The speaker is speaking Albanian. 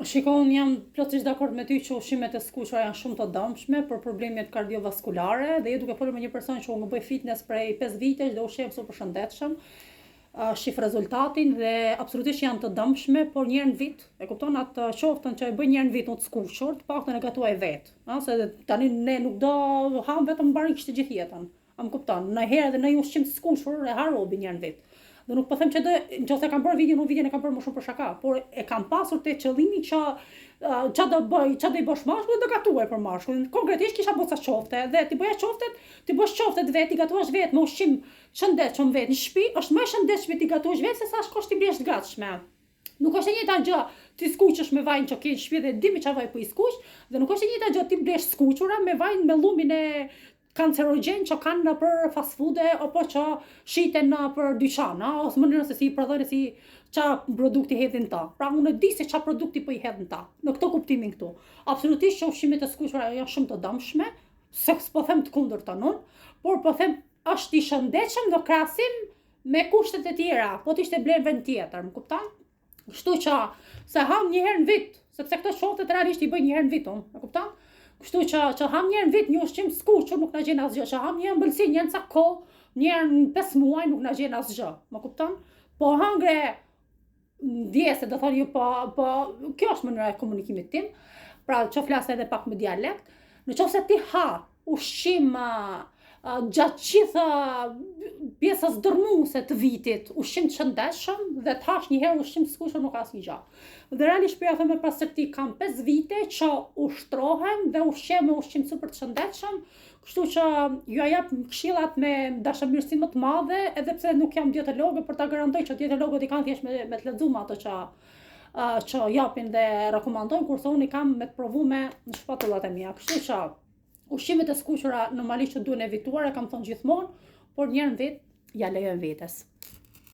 Shiko, unë jam plotësisht dakord me ty që ushqimet e skuqura janë shumë të dëmshme për problemet kardiovaskulare dhe je duke folur me një person që unë bëj fitness prej 5 vitesh dhe ushqem super shëndetshëm. Shif rezultatin dhe absolutisht janë të dëmshme, por një herë në vit, e kupton atë qoftën që e bëj një herë në vit unë të skuqur, të paktën e gatuaj vet. Se tani ne nuk do ham vetëm mbarikësh të gjithë jetën. A më kupton? Në herë dhe në një ushqim të skuqur e ha robi një herë në vit. Dhe nuk po them që nëse kam bërë videon, unë videon e kam bërë më shumë për shaka, por e kam pasur te qëllimi që ç'a do i bësh mashkullit do gatuaj për mashkullin. Konkretisht kisha boca qofte dhe ti bëja qoftet, ti bësh qoftet vetë, ti gatuash vetë me ushqim shëndetshëm vetë në shtëpi, është më e shëndetshme ti gatuash vetë se sa shkosh ti blesh të gatshme. Nuk është e njëjta gjë ti skuqesh me vajin që ke në shtëpi dhe dimi çfarë vaj po i skuq, dhe nuk është e njëjta gjë ti blesh skuqura me vajin me llumin e kancerogen që kanë në për fast food apo që shiten në për dyqana, ose mënyrën se si i prodhojnë si qa produkti hedhin ta. Pra unë e di se qa produkti po i hedhin ta, në këto kuptimin këtu. Absolutisht që ushqimet e skuqura janë shumë të dëmshme, se s'po them të kundërta nun, por po them është i shëndetshëm në krahasim me kushtet e tjera, po t'ishte bler vend tjetër, më kupton? Kështu që se ham një herë në vit, sepse këto qoftet realisht i bëj një herë në vit unë, e kupton? Kështu që ham një herë në vit një ushqim skuqur nuk na gjen asgjë, që ham një ëmbëlsi një herë në ca kohë, një herë në 5 muaj nuk na gjen asgjë, më kupton? Po hangre ndjese, do thonë ju po kjo është mënyra e komunikimit tim, pra që flas edhe pak me dialekt, nëse ti ha ushqim gjatë gjithë pjesës dërmuese të vitit, ushqim të shëndetshëm dhe të hash një herë ushqim të skuqur nuk ka asnjë gjë. Dhe realisht po ja them me pastërti kam 5 vite që ushtrohem dhe ushqem me ushqim super të shëndetshëm, kështu që ju ja jap këshillat me dashamirësi më të madhe, edhe pse nuk jam dietologe, për ta garantoj që dietologët i kanë thjesht me të lexuar ato që japin dhe rekomandojnë, kurse unë i kam me të provuar në shpatullat e mia. Kështu që ushqimet e skuqura normalisht që duhen evituar, e kam thënë gjithmonë, por një herë në vit ja lejojmë vetes.